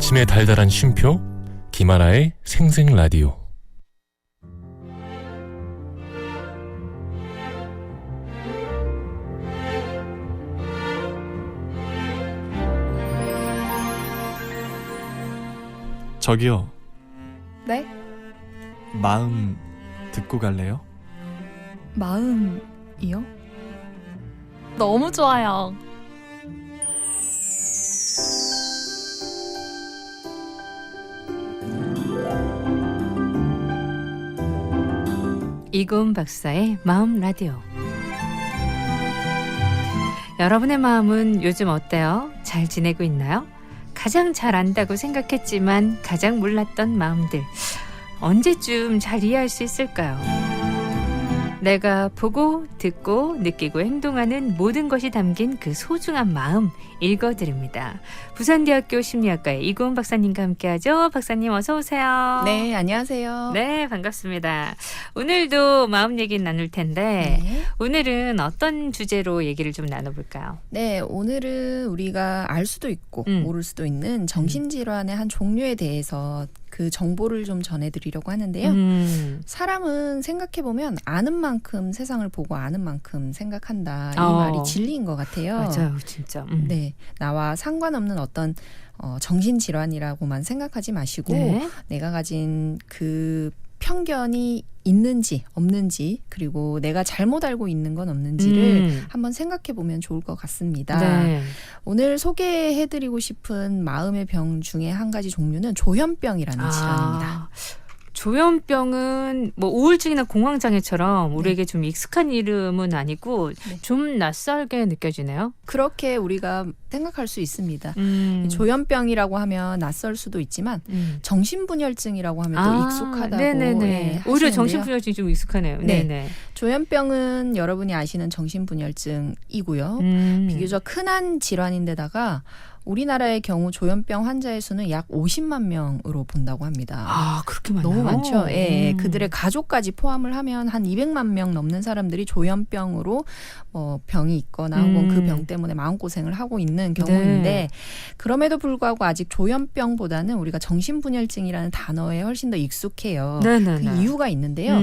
아침의 달달한 쉼표 김하나의 생생라디오. 저기요. 네? 마음 듣고 갈래요? 마음이요? 너무 좋아요. 이고은 박사의 마음 라디오. 여러분의 마음은 요즘 어때요? 잘 지내고 있나요? 가장 잘 안다고 생각했지만 가장 몰랐던 마음들, 언제쯤 잘 이해할 수 있을까요? 내가 보고 듣고 느끼고 행동하는 모든 것이 담긴 그 소중한 마음 읽어드립니다. 부산대학교 심리학과의 이고은 박사님과 함께하죠. 박사님 어서 오세요. 네, 안녕하세요. 네, 반갑습니다. 오늘도 마음 얘기 나눌 텐데 네. 오늘은 어떤 주제로 얘기를 좀 나눠볼까요? 네, 오늘은 우리가 알 수도 있고 모를 수도 있는 정신질환의 한 종류에 대해서 그 정보를 좀 전해드리려고 하는데요. 사람은 생각해보면 아는 만큼 세상을 보고 아는 만큼 생각한다. 이 말이 진리인 것 같아요. 맞아요, 진짜. 네, 나와 상관없는 어떤 정신질환이라고만 생각하지 마시고 네. 내가 가진 그 편견이 있는지 없는지, 그리고 내가 잘못 알고 있는 건 없는지를 한번 생각해 보면 좋을 것 같습니다. 네. 오늘 소개해드리고 싶은 마음의 병 중에 한 가지 종류는 조현병이라는 질환입니다. 조현병은 뭐 우울증이나 공황장애처럼 우리에게 좀 익숙한 이름은 아니고 좀 낯설게 느껴지네요. 그렇게 우리가 생각할 수 있습니다. 조현병이라고 하면 낯설 수도 있지만 정신분열증이라고 하면 또 익숙하다고 네네네. 오히려 하시는데요. 정신분열증이 좀 익숙하네요. 네. 네네. 조현병은 여러분이 아시는 정신분열증이고요. 비교적 흔한 질환인데다가 우리나라의 경우 조현병 환자의 수는 약 50만 명으로 본다고 합니다. 아, 그렇게 많나요? 너무 많죠. 예, 그들의 가족까지 포함을 하면 한 200만 명 넘는 사람들이 조현병으로 병이 있거나 혹은 그 병 때문에 마음고생을 하고 있는 경우인데 네. 그럼에도 불구하고 아직 조현병보다는 우리가 정신분열증이라는 단어에 훨씬 더 익숙해요. 네네네. 그 이유가 있는데요.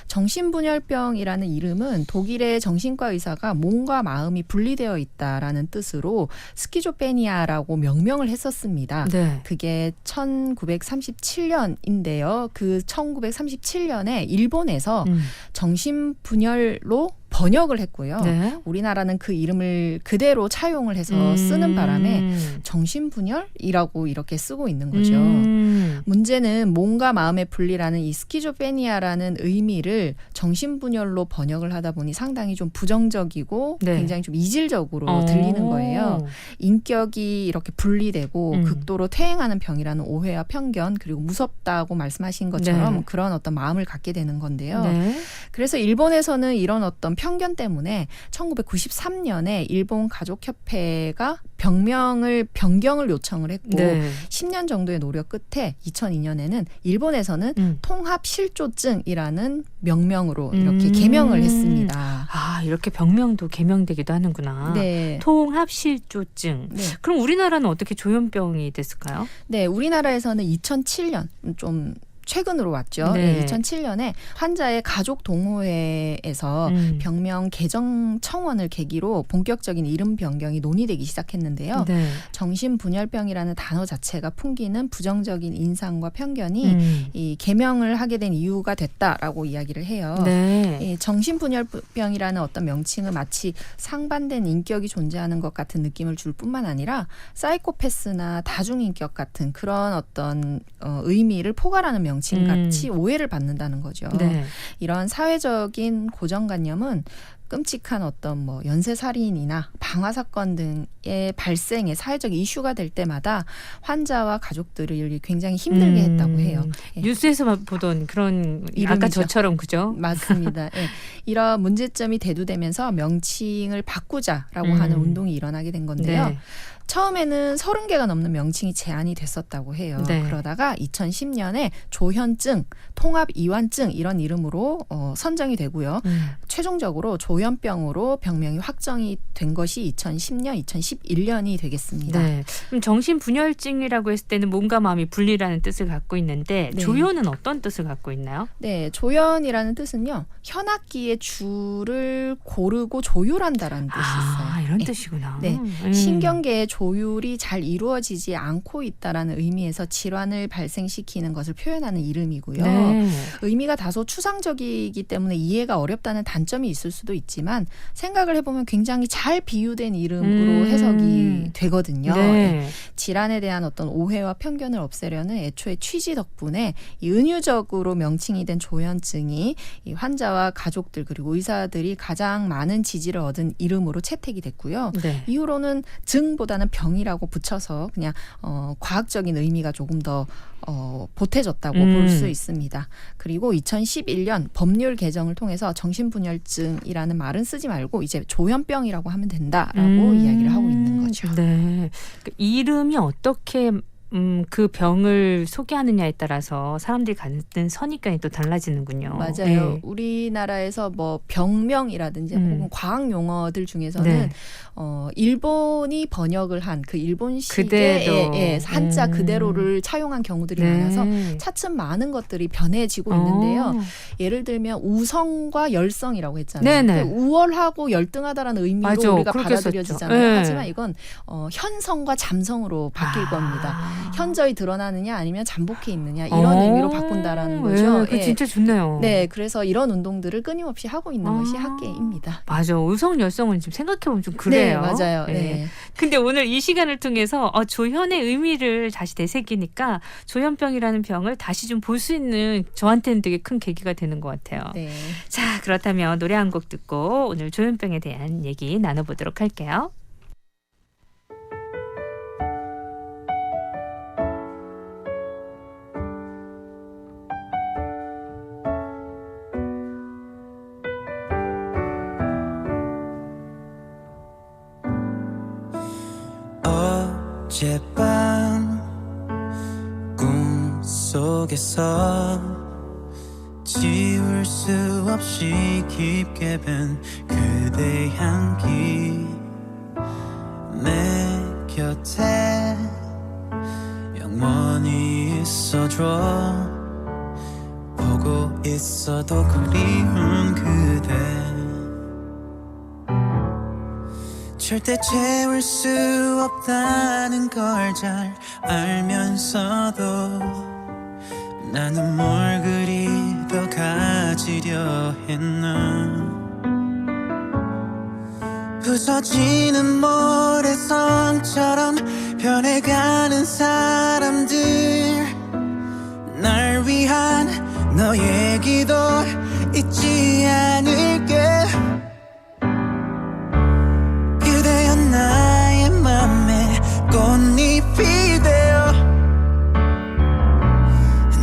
정신분열병이라는 이름은 독일의 정신과 의사가 몸과 마음이 분리되어 있다라는 뜻으로 스키조페니아라고 명명을 했었습니다. 네. 그게 1937년인데요. 그 1937년에 일본에서 정신분열로 번역을 했고요. 네. 우리나라는 그 이름을 그대로 차용을 해서 쓰는 바람에 정신분열이라고 이렇게 쓰고 있는 거죠. 문제는 몸과 마음의 분리라는 이 스키조페니아라는 의미를 정신분열로 번역을 하다 보니 상당히 좀 부정적이고 네. 굉장히 좀 이질적으로 들리는 거예요. 인격이 이렇게 분리되고 극도로 퇴행하는 병이라는 오해와 편견, 그리고 무섭다고 말씀하신 것처럼 네. 그런 어떤 마음을 갖게 되는 건데요. 네. 그래서 일본에서는 이런 어떤 편견 때문에 1993년에 일본 가족협회가 병명을 변경을 요청을 했고 네. 10년 정도의 노력 끝에 2002년에는 일본에서는 통합실조증이라는 명명으로 이렇게 개명을 했습니다. 아, 이렇게 병명도 개명되기도 하는구나. 네. 통합실조증. 네. 그럼 우리나라는 어떻게 조현병이 됐을까요? 네, 우리나라에서는 2007년 좀 최근으로 왔죠. 네. 2007년에 환자의 가족 동호회에서 병명 개정 청원을 계기로 본격적인 이름 변경이 논의되기 시작했는데요. 네. 정신분열병이라는 단어 자체가 풍기는 부정적인 인상과 편견이 이 개명을 하게 된 이유가 됐다라고 이야기를 해요. 네. 이 정신분열병이라는 어떤 명칭은 마치 상반된 인격이 존재하는 것 같은 느낌을 줄 뿐만 아니라 사이코패스나 다중인격 같은 그런 어떤 의미를 포괄하는 명칭같이 오해를 받는다는 거죠. 네. 이런 사회적인 고정관념은 끔찍한 어떤 연쇄살인이나 방화사건 등의 발생에 사회적 이슈가 될 때마다 환자와 가족들을 굉장히 힘들게 했다고 해요. 예. 뉴스에서 보던 그런 이름이죠. 아까 저처럼 그죠? 맞습니다. 예. 이런 문제점이 대두되면서 명칭을 바꾸자라고 하는 운동이 일어나게 된 건데요. 네. 처음에는 30개가 넘는 명칭이 제안이 됐었다고 해요. 네. 그러다가 2010년에 조현증, 통합이완증 이런 이름으로 선정이 되고요. 최종적으로 조현병으로 병명이 확정이 된 것이 2010년, 2011년이 되겠습니다. 네. 그럼 정신분열증이라고 했을 때는 몸과 마음이 분리라는 뜻을 갖고 있는데 네. 조현은 어떤 뜻을 갖고 있나요? 네, 조현이라는 뜻은요. 현악기의 줄을 고르고 조율한다라는 뜻이 있어요. 이런 네. 뜻이구나. 네. 신경계의 조율이 잘 이루어지지 않고 있다라는 의미에서 질환을 발생시키는 것을 표현하는 이름이고요. 네. 의미가 다소 추상적이기 때문에 이해가 어렵다는 단점이 있을 수도 있지만 생각을 해보면 굉장히 잘 비유된 이름으로 해석이 되거든요. 네. 질환에 대한 어떤 오해와 편견을 없애려는 애초에 취지 덕분에 이 은유적으로 명칭이 된 조현증이 이 환자와 가족들 그리고 의사들이 가장 많은 지지를 얻은 이름으로 채택이 됐고요. 네. 이후로는 증보다는 병이라고 붙여서 그냥 과학적인 의미가 조금 더 보태졌다고 볼 수 있습니다. 그리고 2011년 법률 개정을 통해서 정신분열증이라는 말은 쓰지 말고 이제 조현병이라고 하면 된다라고 이야기를 하고 있는 거죠. 네. 그 이름이 어떻게 그 병을 소개하느냐에 따라서 사람들이 갖는 선입관이 또 달라지는군요. 맞아요. 네. 우리나라에서 뭐 병명이라든지 혹은 과학 용어들 중에서는 네. 일본이 번역을 한 그 일본식의 그대로. 한자 그대로를 차용한 경우들이 네. 많아서 차츰 많은 것들이 변해지고 있는데요. 예를 들면 우성과 열성이라고 했잖아요. 네네. 우월하고 열등하다라는 의미로 맞아. 우리가 그렇게 받아들여지잖아요. 썼죠. 네. 하지만 이건 현성과 잠성으로 바뀔 겁니다. 현저히 드러나느냐 아니면 잠복해 있느냐 이런 의미로 바꾼다라는 거죠. 네, 그 진짜 좋네요. 네, 그래서 이런 운동들을 끊임없이 하고 있는 것이 학계입니다. 맞아. 우성 열성은 지금 생각해보면 좀 그래요. 네, 맞아요. 네. 근데 오늘 이 시간을 통해서 조현의 의미를 다시 되새기니까 조현병이라는 병을 다시 좀 볼 수 있는 저한테는 되게 큰 계기가 되는 것 같아요. 네. 자, 그렇다면 노래 한 곡 듣고 오늘 조현병에 대한 얘기 나눠보도록 할게요. 어젯밤 꿈속에서 지울 수 없이 깊게 밴 그대 향기 내 곁에 영원히 있어줘 보고 있어도 그리운 그대 절대 채울 수 없다는 걸 잘 알면서도 나는 뭘 그리 더 가지려 했나 부서지는 모래성처럼 변해가는 사람들 날 위한 너의 기도 잊지 않을게 그대여 나의 맘에 꽃잎이 되어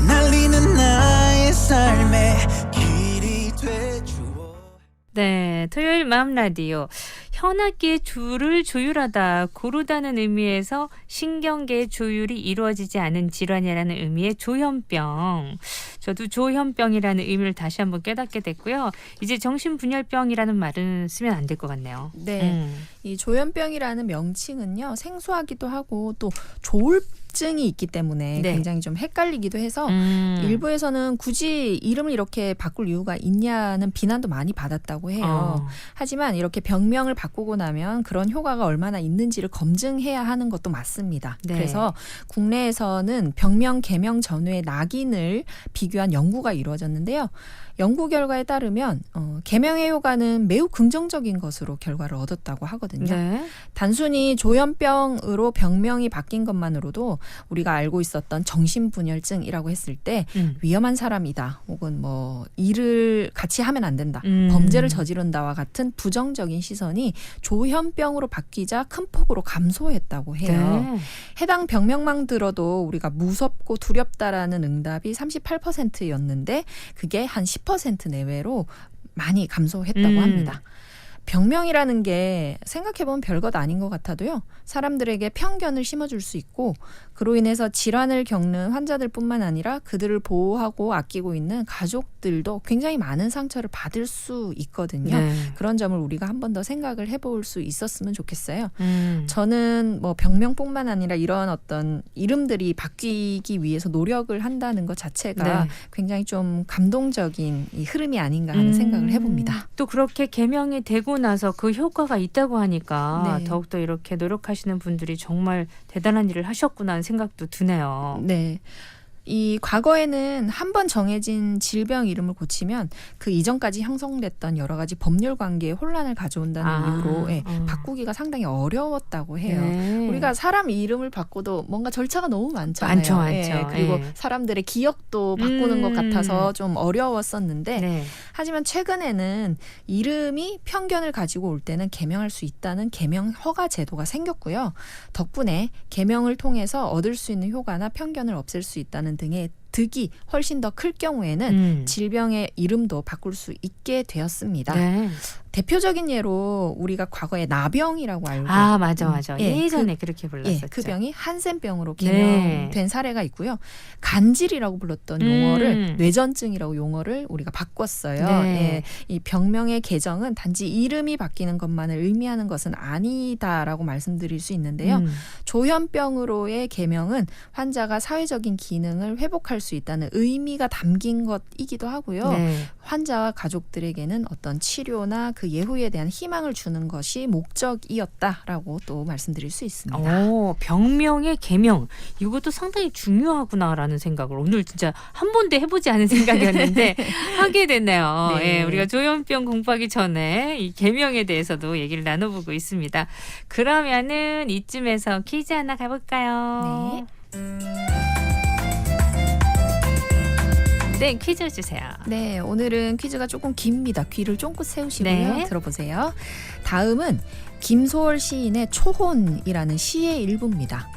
날리는 나의 삶의 길이 돼주어 네, 토요일 마음 라디오. 현악기의 줄을 조율하다, 고르다는 의미에서 신경계의 조율이 이루어지지 않은 질환이라는 의미의 조현병. 저도 조현병이라는 의미를 다시 한번 깨닫게 됐고요. 이제 정신분열병이라는 말은 쓰면 안 될 것 같네요. 네. 이 조현병이라는 명칭은요. 생소하기도 하고 또 조울증이 있기 때문에 네. 굉장히 좀 헷갈리기도 해서 일부에서는 굳이 이름을 이렇게 바꿀 이유가 있냐는 비난도 많이 받았다고 해요. 하지만 이렇게 병명을 바꾸고 나면 그런 효과가 얼마나 있는지를 검증해야 하는 것도 맞습니다. 네. 그래서 국내에서는 병명 개명 전후의 낙인을 비교한 연구가 이루어졌는데요. 연구 결과에 따르면 개명의 효과는 매우 긍정적인 것으로 결과를 얻었다고 하거든요. 네. 단순히 조현병으로 병명이 바뀐 것만으로도 우리가 알고 있었던 정신분열증이라고 했을 때 위험한 사람이다 혹은 뭐 일을 같이 하면 안 된다 범죄를 저지른다와 같은 부정적인 시선이 조현병으로 바뀌자 큰 폭으로 감소했다고 해요. 네. 해당 병명만 들어도 우리가 무섭고 두렵다라는 응답이 38%였는데 그게 한 10% 내외로 많이 감소했다고 합니다. 병명이라는 게 생각해보면 별것 아닌 것 같아도요. 사람들에게 편견을 심어줄 수 있고 그로 인해서 질환을 겪는 환자들뿐만 아니라 그들을 보호하고 아끼고 있는 가족들도 굉장히 많은 상처를 받을 수 있거든요. 네. 그런 점을 우리가 한 번 더 생각을 해볼 수 있었으면 좋겠어요. 저는 뭐 병명뿐만 아니라 이런 어떤 이름들이 바뀌기 위해서 노력을 한다는 것 자체가 네. 굉장히 좀 감동적인 이 흐름이 아닌가 하는 생각을 해봅니다. 또 그렇게 개명이 되고 나서 그 효과가 있다고 하니까 네. 더욱더 이렇게 노력하시는 분들이 정말 대단한 일을 하셨구나 하는 생각도 드네요. 네. 이 과거에는 한 번 정해진 질병 이름을 고치면 그 이전까지 형성됐던 여러 가지 법률 관계에 혼란을 가져온다는 이유로 바꾸기가 상당히 어려웠다고 해요. 네. 우리가 사람 이름을 바꿔도 뭔가 절차가 너무 많잖아요. 많죠. 그리고 예. 사람들의 기억도 바꾸는 것 같아서 좀 어려웠었는데 네. 하지만 최근에는 이름이 편견을 가지고 올 때는 개명할 수 있다는 개명 허가 제도가 생겼고요. 덕분에 개명을 통해서 얻을 수 있는 효과나 편견을 없앨 수 있다는 등의 득이 훨씬 더 클 경우에는 질병의 이름도 바꿀 수 있게 되었습니다. 네. 대표적인 예로 우리가 과거에 나병이라고 알고 맞아. 예, 예전에 그렇게 불렀었죠. 그 병이 한센병으로 개명된 네. 사례가 있고요. 간질이라고 불렀던 용어를 뇌전증이라고 용어를 우리가 바꿨어요. 네. 예, 이 병명의 개정은 단지 이름이 바뀌는 것만을 의미하는 것은 아니다라고 말씀드릴 수 있는데요. 조현병으로의 개명은 환자가 사회적인 기능을 회복할 수 있다는 의미가 담긴 것이기도 하고요. 네. 환자와 가족들에게는 어떤 치료나 그 예후에 대한 희망을 주는 것이 목적이었다라고 또 말씀드릴 수 있습니다. 병명의 개명 이것도 상당히 중요하구나라는 생각을 오늘 진짜 한 번도 해보지 않은 생각이었는데 하게 됐네요. 네. 예, 우리가 조현병 공부하기 전에 이 개명에 대해서도 얘기를 나눠보고 있습니다. 그러면은 이쯤에서 퀴즈 하나 가볼까요? 네, 퀴즈 주세요. 네, 오늘은 퀴즈가 조금 깁니다. 귀를 쫑긋 세우시고요. 네. 들어보세요. 다음은 김소월 시인의 초혼이라는 시의 일부입니다.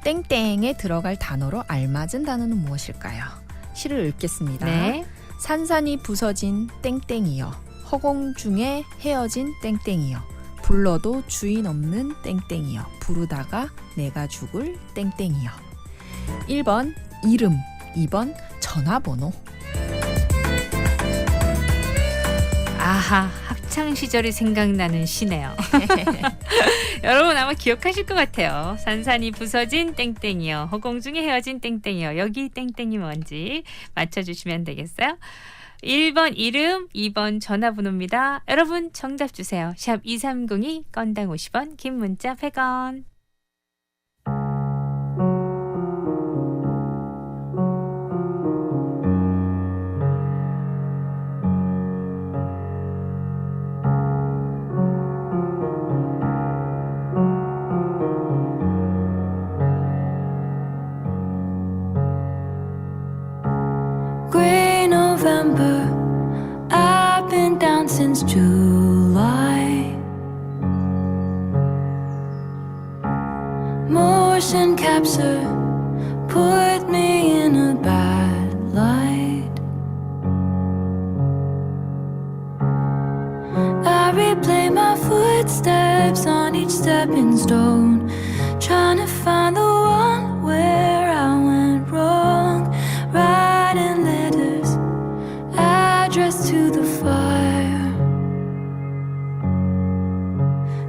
땡땡에 들어갈 단어로 알맞은 단어는 무엇일까요? 시를 읽겠습니다. 네. 산산이 부서진 땡땡이여, 허공 중에 헤어진 땡땡이여, 불러도 주인 없는 땡땡이여, 부르다가 내가 죽을 땡땡이여. 1번 이름, 2번 전화번호. 아하, 학창 시절이 생각나는 시네요. 여러분 아마 기억하실 것 같아요. 산산이 부서진 땡땡이요. 허공 중에 헤어진 땡땡이요. 여기 땡땡이 뭔지 맞춰주시면 되겠어요. 1번 이름, 2번 전화번호입니다. 여러분 정답 주세요. 샵 2302, 건당 50원, 긴 문자 100원. Gray November, I've been down since July. Motion capture put me in a bad light. I replay my footsteps on each stepping stone, trying to find the one where I went wrong. Writing letters addressed to the fire,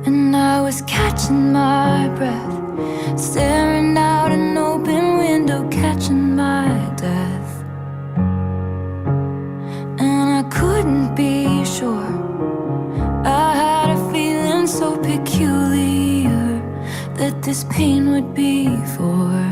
and I was catching my breath, staring out an open window, catching my death. And I couldn't be sure, I had a feeling so peculiar that this pain would be forevermore.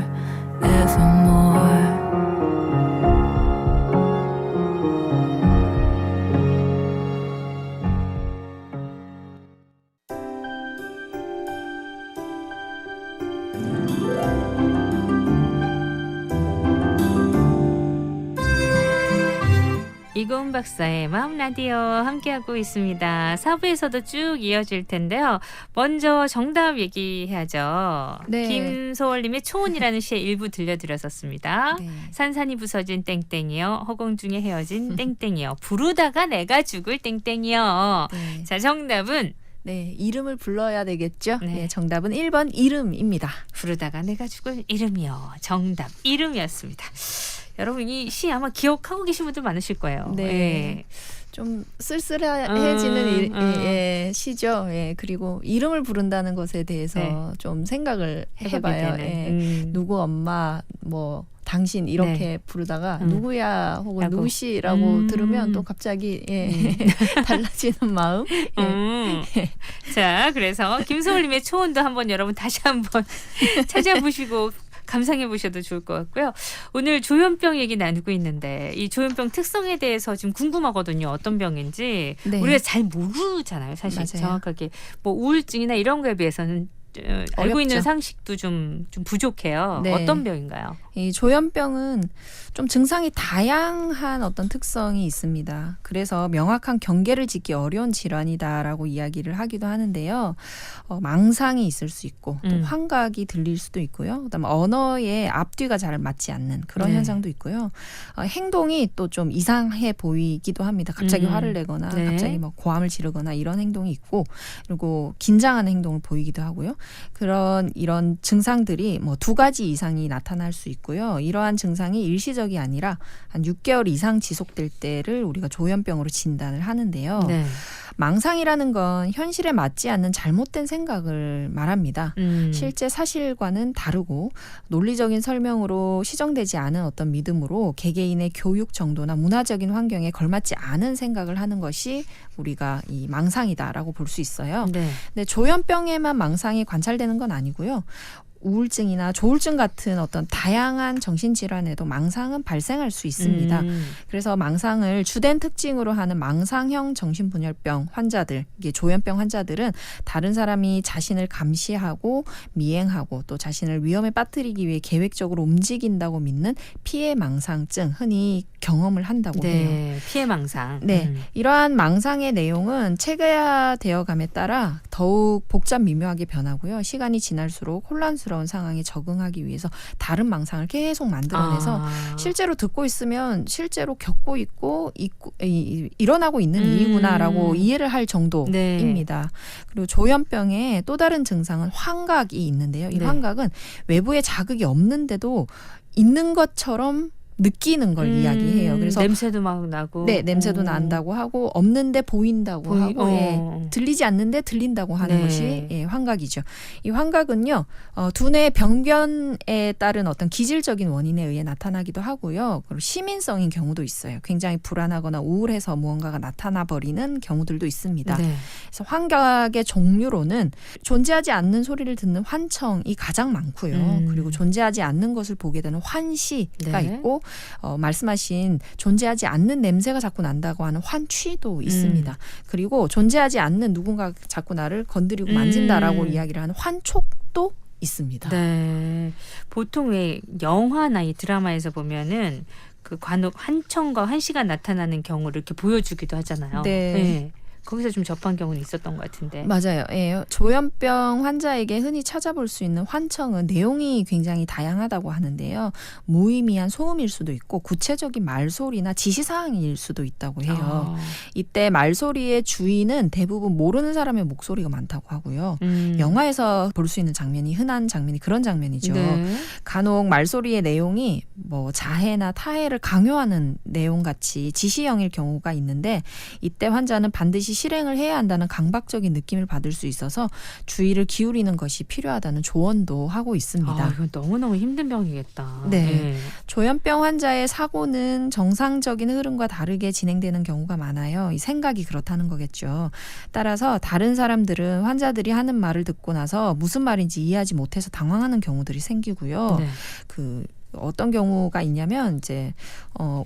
이고은 박사의 마음 라디오 함께하고 있습니다. 4부에서도 쭉 이어질 텐데요. 먼저 정답 얘기해야죠. 네. 김소월님의 초혼이라는 시의 일부 들려드렸었습니다. 네. 산산이 부서진 땡땡이요. 허공 중에 헤어진 땡땡이요. 부르다가 내가 죽을 땡땡이요. 네. 자, 정답은 네, 이름을 불러야 되겠죠? 네. 네, 정답은 1번 이름입니다. 부르다가 내가 죽을 이름이요. 정답 이름이었습니다. 여러분 이 시 아마 기억하고 계신 분들 많으실 거예요. 네. 예. 좀 쓸쓸해지는 음. 시죠. 예, 그리고 이름을 부른다는 것에 대해서 네. 좀 생각을 해보게 해봐요. 되는. 예. 누구 엄마 뭐 당신 이렇게 네. 부르다가 음. 누구야 혹은 라고. 누구시라고 들으면 또 갑자기 달라지는 마음. 예. 자, 그래서 김소월님의 초혼도 한번 여러분 다시 한번 찾아보시고 감상해 보셔도 좋을 것 같고요. 오늘 조현병 얘기 나누고 있는데 이 조현병 특성에 대해서 좀 궁금하거든요. 어떤 병인지 네. 우리가 잘 모르잖아요. 사실 맞아요. 정확하게 뭐 우울증이나 이런 거에 비해서는 알고 어렵죠. 있는 상식도 좀 부족해요. 네. 어떤 병인가요? 이 조현병은 좀 증상이 다양한 어떤 특성이 있습니다. 그래서 명확한 경계를 짓기 어려운 질환이다라고 이야기를 하기도 하는데요. 망상이 있을 수 있고 또 환각이 들릴 수도 있고요. 그다음에 언어의 앞뒤가 잘 맞지 않는 그런 네. 현상도 있고요. 행동이 또 좀 이상해 보이기도 합니다. 갑자기 화를 내거나 네. 갑자기 뭐 고함을 지르거나 이런 행동이 있고 그리고 긴장하는 행동을 보이기도 하고요. 이런 증상들이 뭐 2가지 이상이 나타날 수 있고요. 이러한 증상이 일시적이 아니라 한 6개월 이상 지속될 때를 우리가 조현병으로 진단을 하는데요. 네. 망상이라는 건 현실에 맞지 않는 잘못된 생각을 말합니다. 실제 사실과는 다르고 논리적인 설명으로 시정되지 않은 어떤 믿음으로 개개인의 교육 정도나 문화적인 환경에 걸맞지 않은 생각을 하는 것이 우리가 이 망상이다라고 볼 수 있어요. 네. 근데 조현병에만 망상이 관찰되는 건 아니고요. 우울증이나 조울증 같은 어떤 다양한 정신질환에도 망상은 발생할 수 있습니다. 그래서 망상을 주된 특징으로 하는 망상형 정신분열병 환자들, 이게 조현병 환자들은 다른 사람이 자신을 감시하고 미행하고 또 자신을 위험에 빠뜨리기 위해 계획적으로 움직인다고 믿는 피해 망상증, 흔히 경험을 한다고 해요. 네. 피해 망상. 네, 이러한 망상의 내용은 체계화되어 감에 따라 더욱 복잡 미묘하게 변하고요. 시간이 지날수록 혼란스러운 상황에 적응하기 위해서 다른 망상을 계속 만들어내서 실제로 듣고 있으면 실제로 겪고 있고 일어나고 있는 일이구나라고 이해를 할 정도입니다. 네. 그리고 조현병의 또 다른 증상은 환각이 있는데요. 이 네. 환각은 외부에 자극이 없는데도 있는 것처럼 느끼는 걸 이야기해요. 그래서 냄새도 막 나고, 네, 냄새도 난다고 하고 없는데 보인다고 하고 들리지 않는데 들린다고 하는 네. 것이 환각이죠. 이 환각은요, 두뇌 병변에 따른 어떤 기질적인 원인에 의해 나타나기도 하고요. 그리고 시민성인 경우도 있어요. 굉장히 불안하거나 우울해서 무언가가 나타나 버리는 경우들도 있습니다. 네. 그래서 환각의 종류로는 존재하지 않는 소리를 듣는 환청이 가장 많고요. 그리고 존재하지 않는 것을 보게 되는 환시가 네. 있고 말씀하신 존재하지 않는 냄새가 자꾸 난다고 하는 환취도 있습니다. 그리고 존재하지 않는 누군가 자꾸 나를 건드리고 만진다라고 이야기를 하는 환촉도 있습니다. 네. 보통 왜 영화나 이 드라마에서 보면은 그 관혹 한청과 환시가 나타나는 경우를 이렇게 보여주기도 하잖아요. 네. 거기서 좀 접한 경우는 있었던 것 같은데. 맞아요. 예, 조현병 환자에게 흔히 찾아볼 수 있는 환청은 내용이 굉장히 다양하다고 하는데요. 무의미한 소음일 수도 있고 구체적인 말소리나 지시사항일 수도 있다고 해요. 이때 말소리의 주인은 대부분 모르는 사람의 목소리가 많다고 하고요. 영화에서 볼 수 있는 장면이 흔한 장면이 그런 장면이죠. 네. 간혹 말소리의 내용이 뭐 자해나 타해를 강요하는 내용같이 지시형일 경우가 있는데 이때 환자는 반드시 실행을 해야 한다는 강박적인 느낌을 받을 수 있어서 주의를 기울이는 것이 필요하다는 조언도 하고 있습니다. 이건 너무너무 힘든 병이겠다. 네. 조현병 환자의 사고는 정상적인 흐름과 다르게 진행되는 경우가 많아요. 이 생각이 그렇다는 거겠죠. 따라서 다른 사람들은 환자들이 하는 말을 듣고 나서 무슨 말인지 이해하지 못해서 당황하는 경우들이 생기고요. 네. 어떤 경우가 있냐면 이제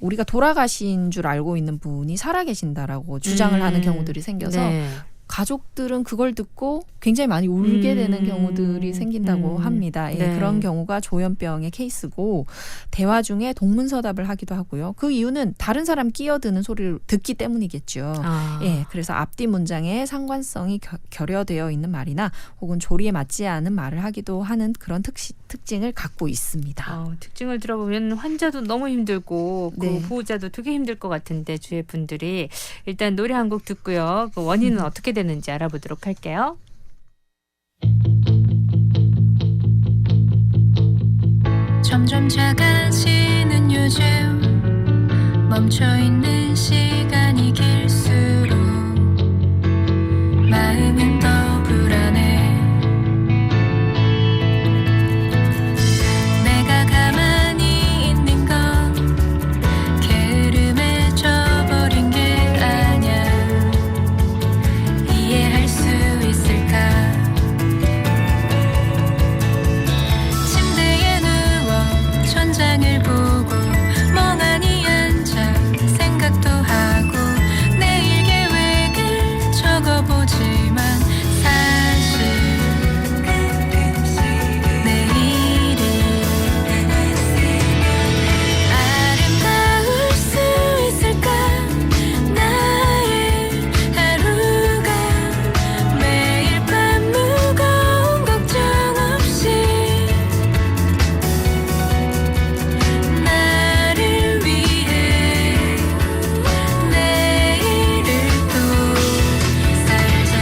우리가 돌아가신 줄 알고 있는 분이 살아계신다라고 주장을 하는 경우들이 생겨서 네. 가족들은 그걸 듣고 굉장히 많이 울게 되는 경우들이 생긴다고 합니다. 예, 네. 그런 경우가 조현병의 케이스고 대화 중에 동문서답을 하기도 하고요. 그 이유는 다른 사람 끼어드는 소리를 듣기 때문이겠죠. 아. 예, 그래서 앞뒤 문장에 상관성이 결여되어 있는 말이나 혹은 조리에 맞지 않은 말을 하기도 하는 그런 특징을 갖고 있습니다. 특징을 들어보면 환자도 너무 힘들고 그 네. 보호자도 되게 힘들 것 같은데 주위 분들이 일단 노래 한 곡 듣고요. 그 원인은 어떻게 되는지 알아보도록 할게요. 점점 작아지는 요즘 멈춰있는 시간이 길수록 마음은 더 불안해. 내가 가만히 있는 건 게으름에 져버린 게 아냐. 이해할 수 있을까. 침대에 누워 천장을 보고 멍하니 앉아 생각도 하고 내일 계획을 적어보지만 사실 내일은 아름다울 수 있을까. 나의 하루가 매일 밤 무거운 걱정 없이 나를 위해 내일을 또 살자.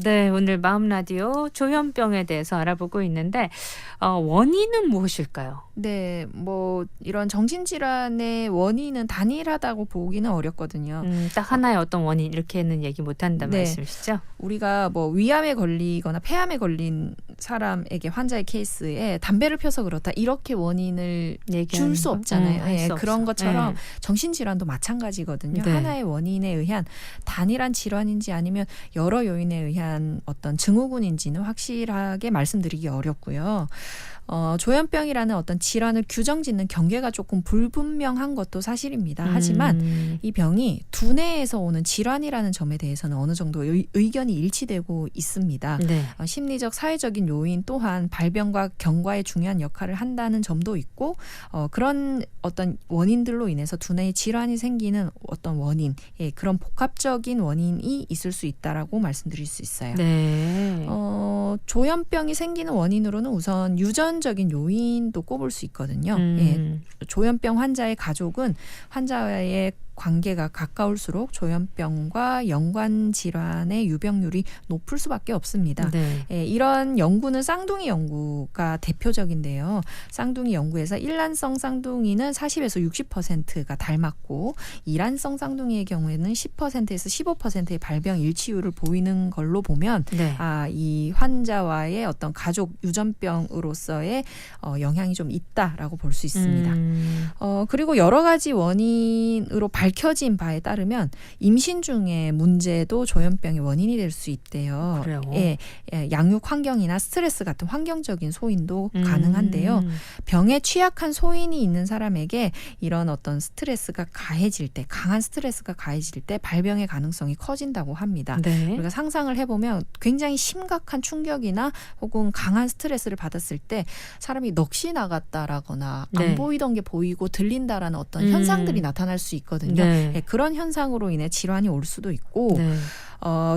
네, 오늘 마음 라디오 조현병에 대해서 알아보고 있는데 원인은 무엇일까요? 네, 뭐 이런 정신질환의 원인은 단일하다고 보기는 어렵거든요. 딱 하나의 어떤 원인 이렇게는 얘기 못한다는 네. 말씀이시죠? 우리가 뭐 위암에 걸리거나 폐암에 걸린 사람에게 환자의 케이스에 담배를 펴서 그렇다 이렇게 원인을 줄 수 없잖아요. 할 수 그런 없어. 것처럼 네. 정신질환도 마찬가지거든요. 네. 하나의 원인에 의한 단일한 질환인지 아니면 여러 요인에 의한 어떤 증후군인지는 확실하게 말씀드리기 어렵고요. 조현병이라는 어떤 질환을 규정짓는 경계가 조금 불분명한 것도 사실입니다. 하지만 이 병이 두뇌에서 오는 질환이라는 점에 대해서는 어느 정도 의견이 일치되고 있습니다. 네. 심리적, 사회적인 요인 또한 발병과 경과에 중요한 역할을 한다는 점도 있고 그런 어떤 원인들로 인해서 두뇌에 질환이 생기는 어떤 원인, 예, 그런 복합적인 원인이 있을 수 있다라고 말씀드릴 수 있어요. 네. 조현병이 생기는 원인으로는 우선 유전적인 요인도 꼽을 수 있거든요. 예, 조현병 환자의 가족은 환자의 관계가 가까울수록 조현병과 연관 질환의 유병률이 높을 수밖에 없습니다. 네. 예, 이런 연구는 쌍둥이 연구가 대표적인데요. 쌍둥이 연구에서 일란성 쌍둥이는 40에서 60%가 닮았고 이란성 쌍둥이의 경우에는 10%에서 15%의 발병 일치율을 보이는 걸로 보면 네. 이 환자와의 어떤 가족 유전병으로서의 영향이 좀 있다라고 볼 수 있습니다. 그리고 여러 가지 원인으로 밝혀진 바에 따르면 임신 중에 문제도 조현병의 원인이 될 수 있대요. 그래요? 예, 양육 환경이나 스트레스 같은 환경적인 소인도 가능한데요. 병에 취약한 소인이 있는 사람에게 이런 어떤 스트레스가 가해질 때, 강한 스트레스가 가해질 때 발병의 가능성이 커진다고 합니다. 네. 우리가 상상을 해보면 굉장히 심각한 충격이나 혹은 강한 스트레스를 받았을 때 사람이 넋이 나갔다라거나 네. 안 보이던 게 보이고 들린다라는 어떤 현상들이 나타날 수 있거든요. 네. 예, 그런 현상으로 인해 질환이 올 수도 있고 네.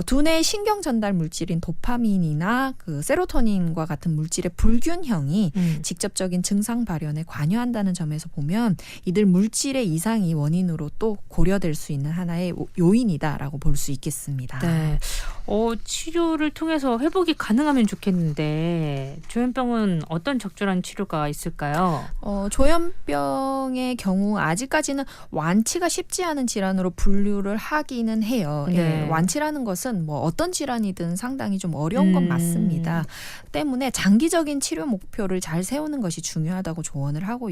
두뇌의 신경 전달 물질인 도파민이나 그 세로토닌과 같은 물질의 불균형이 직접적인 증상 발현에 관여한다는 점에서 보면 이들 물질의 이상이 원인으로 또 고려될 수 있는 하나의 요인이다라고 볼 수 있겠습니다. 네. 치료를 통해서 회복이 가능하면 좋겠는데 조현병은 어떤 적절한 치료가 있을까요? 조현병의 경우 아직까지는 완치가 쉽지 않은 질환으로 분류를 하기는 해요. 네. 예, 완치라는 것은 뭐 어떤 질환이든 상당히 좀 어려운 건 맞습니다. 때문에 장기적인 치료 목표를 잘 세우는 것이 중요하다고 조언을 하고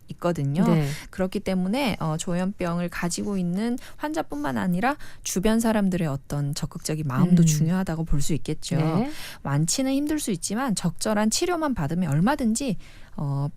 있거든요. 네. 그렇기 때문에 조현병을 가지고 있는 환자뿐만 아니라 주변 사람들의 어떤 적극적인 마음도 중요하다고 볼 수 있겠죠. 네. 완치는 힘들 수 있지만 적절한 치료만 받으면 얼마든지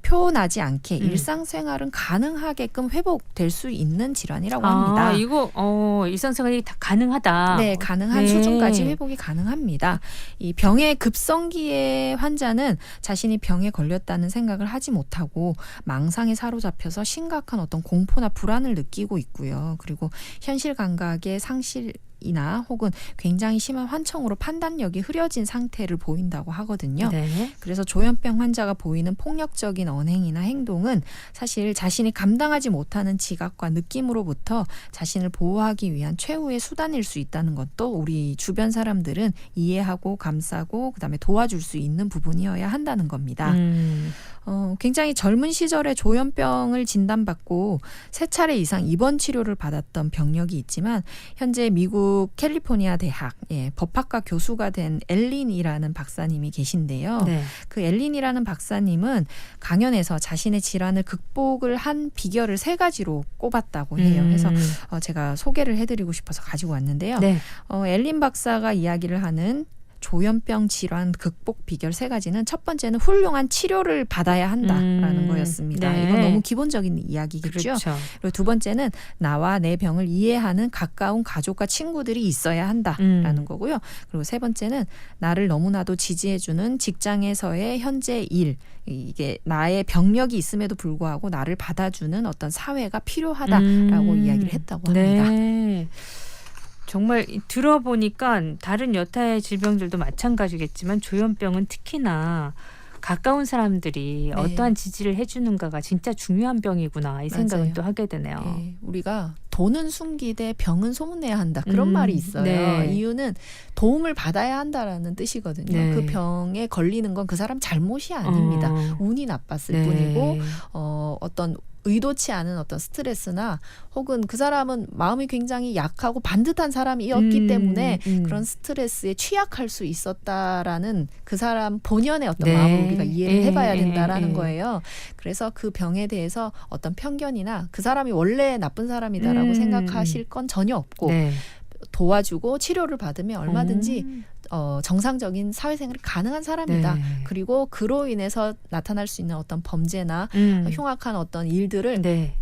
표나지 않게 일상생활은 가능하게끔 회복될 수 있는 질환이라고 합니다. 이거 일상생활이 다 가능하다. 네, 가능한 네. 수준까지 회복이 가능합니다. 이 병의 급성기의 환자는 자신이 병에 걸렸다는 생각을 하지 못하고 망상에 사로잡혀서 심각한 어떤 공포나 불안을 느끼고 있고요. 그리고 현실 감각의 상실이나 혹은 굉장히 심한 환청으로 판단력이 흐려진 상태를 보인다고 하거든요. 네. 그래서 조현병 환자가 보이는 폭력적인 언행이나 행동은 사실 자신이 감당하지 못하는 지각과 느낌으로부터 자신을 보호하기 위한 최후의 수단일 수 있다는 것도 우리 주변 사람들은 이해하고 감싸고 그다음에 도와줄 수 있는 부분이어야 한다는 겁니다. 굉장히 젊은 시절에 조현병을 진단받고 3차례 이상 입원 치료를 받았던 병력이 있지만 현재 미국 캘리포니아 대학 법학과 교수가 된 엘린이라는 박사님이 계신데요. 네. 그 엘린이라는 박사님은 강연에서 자신의 질환을 극복을 한 비결을 3가지로 꼽았다고 해요. 그래서 제가 소개를 해드리고 싶어서 가지고 왔는데요. 네. 엘린 박사가 이야기를 하는 조현병 질환 극복 비결 3가지는 첫 번째는 훌륭한 치료를 받아야 한다라는 거였습니다. 네. 이건 너무 기본적인 이야기겠죠. 그렇죠. 그리고 두 번째는 나와 내 병을 이해하는 가까운 가족과 친구들이 있어야 한다라는 거고요. 그리고 세 번째는 나를 너무나도 지지해주는 직장에서의 현재 일, 이게 나의 병력이 있음에도 불구하고 나를 받아주는 어떤 사회가 필요하다라고 이야기를 했다고 합니다. 네. 정말 들어보니까 다른 여타의 질병들도 마찬가지겠지만 조현병은 특히나 가까운 사람들이 네. 어떠한 지지를 해주는가가 진짜 중요한 병이구나 이 생각은 맞아요. 또 하게 되네요. 네, 우리가 돈은 숨기되 병은 소문내야 한다. 그런 말이 있어요. 네. 이유는 도움을 받아야 한다라는 뜻이거든요. 네. 그 병에 걸리는 건 그 사람 잘못이 아닙니다. 운이 나빴을 뿐이고 어떤 의도치 않은 어떤 스트레스나 혹은 그 사람은 마음이 굉장히 약하고 반듯한 사람이었기 때문에 그런 스트레스에 취약할 수 있었다라는 그 사람 본연의 어떤 네. 마음을 우리가 이해를 해봐야 된다라는 거예요. 그래서 그 병에 대해서 어떤 편견이나 그 사람이 원래 나쁜 사람이다라고 생각하실 건 전혀 없고 네. 도와주고 치료를 받으면 얼마든지 정상적인 사회생활이 가능한 사람이다. 네. 그리고 그로 인해서 나타날 수 있는 어떤 범죄나 흉악한 어떤 일들을 네.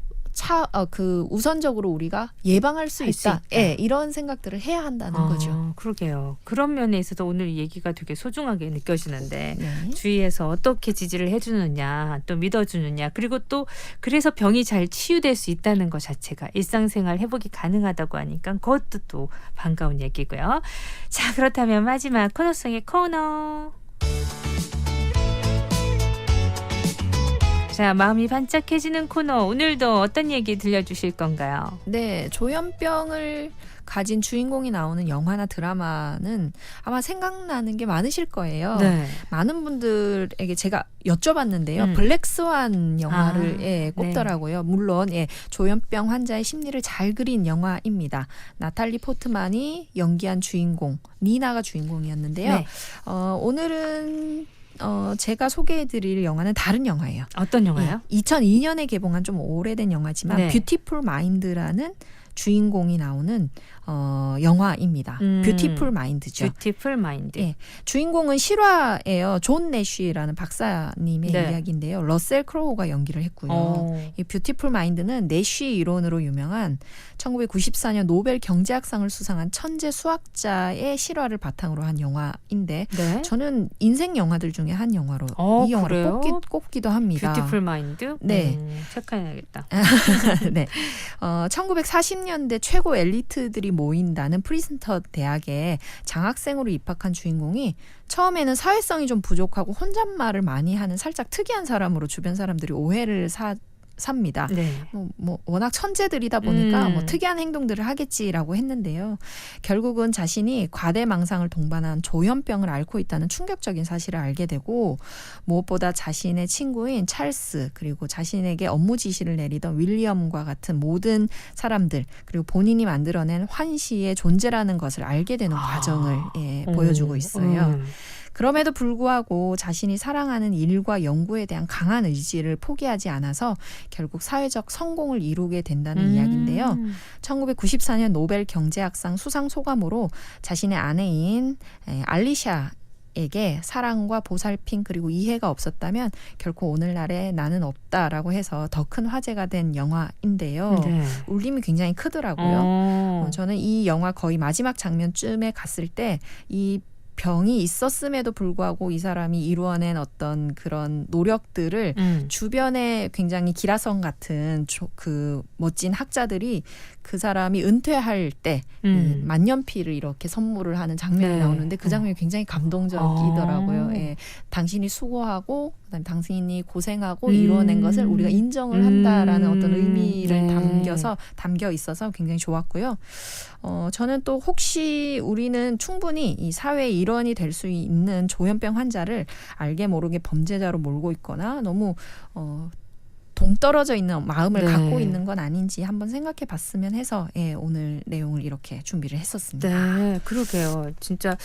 우선적으로 우리가 예방할 수 할 수 있다. 있다. 예, 이런 생각들을 해야 한다는 거죠. 그러게요. 그런 면에 있어서 오늘 이 얘기가 되게 소중하게 느껴지는데 네. 주위에서 어떻게 지지를 해주느냐 또 믿어주느냐 그리고 또 그래서 병이 잘 치유될 수 있다는 것 자체가 일상생활 회복이 가능하다고 하니까 그것도 또 반가운 얘기고요. 자, 그렇다면 마지막 코너 속의 코너. 자, 마음이 반짝해지는 코너. 오늘도 어떤 얘기 들려주실 건가요? 네, 조현병을 가진 주인공이 나오는 영화나 드라마는 아마 생각나는 게 많으실 거예요. 네. 많은 분들에게 제가 여쭤봤는데요. 블랙스완 영화를 꼽더라고요. 물론 조현병 환자의 심리를 잘 그린 영화입니다. 나탈리 포트만이 연기한 주인공, 니나가 주인공이었는데요. 네. 오늘은 제가 소개해드릴 영화는 다른 영화예요. 어떤 영화요? 2002년에 개봉한 좀 오래된 영화지만 네. 뷰티풀 마인드라는 주인공이 나오는 영화입니다. 뷰티풀 마인드죠. 뷰티풀 마인드. 예, 주인공은 실화예요. 존 내쉬라는 박사님의 네. 이야기인데요. 러셀 크로우가 연기를 했고요. 이 뷰티풀 마인드는 내쉬 이론으로 유명한 1994년 노벨 경제학상을 수상한 천재 수학자의 실화를 바탕으로 한 영화인데 네. 저는 인생 영화들 중에 한 영화로 이 영화를 그래요? 꼽기도 합니다. 뷰티풀 마인드? 네. 체크해야겠다. 네. 1940년대 최고 엘리트들이 모인다는 프린스턴 대학에 장학생으로 입학한 주인공이 처음에는 사회성이 좀 부족하고 혼잣말을 많이 하는 살짝 특이한 사람으로 주변 사람들이 오해를 삽니다. 네. 뭐 워낙 천재들이다 보니까 뭐 특이한 행동들을 하겠지라고 했는데요. 결국은 자신이 과대망상을 동반한 조현병을 앓고 있다는 충격적인 사실을 알게 되고 무엇보다 자신의 친구인 찰스 그리고 자신에게 업무 지시를 내리던 윌리엄과 같은 모든 사람들 그리고 본인이 만들어낸 환시의 존재라는 것을 알게 되는 과정을 보여주고 있어요. 그럼에도 불구하고 자신이 사랑하는 일과 연구에 대한 강한 의지를 포기하지 않아서 결국 사회적 성공을 이루게 된다는 이야기인데요. 1994년 노벨 경제학상 수상 소감으로 자신의 아내인 알리샤에게 사랑과 보살핌 그리고 이해가 없었다면 결코 오늘날의 나는 없다라고 해서 더 큰 화제가 된 영화인데요. 네. 울림이 굉장히 크더라고요. 저는 이 영화 거의 마지막 장면쯤에 갔을 때 이 병이 있었음에도 불구하고 이 사람이 이루어낸 어떤 그런 노력들을 주변에 굉장히 기라성 같은 그 멋진 학자들이 그 사람이 은퇴할 때 이 만년필을 이렇게 선물을 하는 장면이 네. 나오는데 그 장면이 굉장히 감동적이더라고요. 예. 당신이 수고하고 그다음에 당신이 고생하고 이루어낸 것을 우리가 인정을 한다라는 어떤 의미를 네. 담겨 있어서 굉장히 좋았고요. 저는 또 혹시 우리는 충분히 이 사회의 일원이 될 수 있는 조현병 환자를 알게 모르게 범죄자로 몰고 있거나 너무 동떨어져 있는 마음을 네. 갖고 있는 건 아닌지 한번 생각해 봤으면 해서 예, 오늘 내용을 이렇게 준비를 했었습니다. 네, 그러게요. 진짜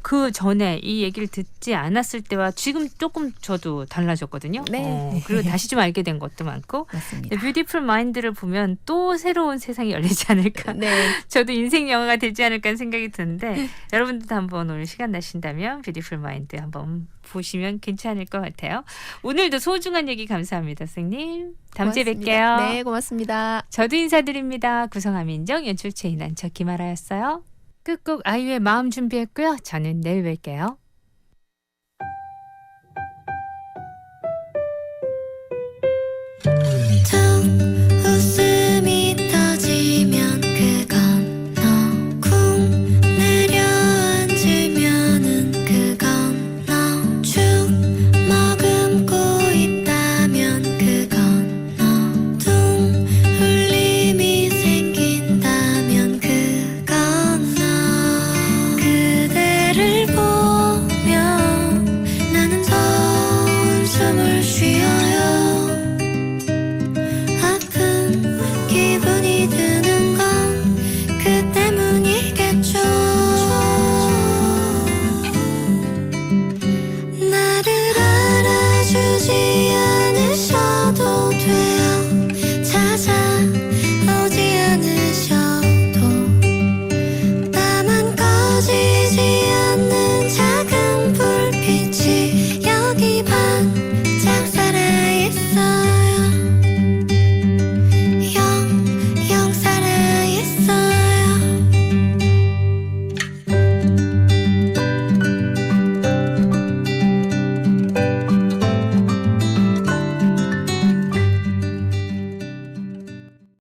그 전에 이 얘기를 듣지 않았을 때와 지금 조금 저도 달라졌거든요. 네. 그리고 다시 좀 알게 된 것도 많고. 맞습니다. 뷰티풀 마인드를 보면 또 새로운 세상이 열리지 않을까. 네. 저도 인생 영화가 되지 않을까 하는 생각이 드는데 여러분들도 한번 오늘 시간 나신다면 뷰티풀 마인드 한번 보시면 괜찮을 것 같아요. 오늘도 소중한 얘기 감사합니다, 선생님. 다음 주에 고맙습니다. 뵐게요. 네, 고맙습니다. 저도 인사드립니다. 구성함 인정, 연출 최인한, 저 김아라였어요. 끝곡 아이유의 마음 준비했고요. 저는 내일 뵐게요. Tell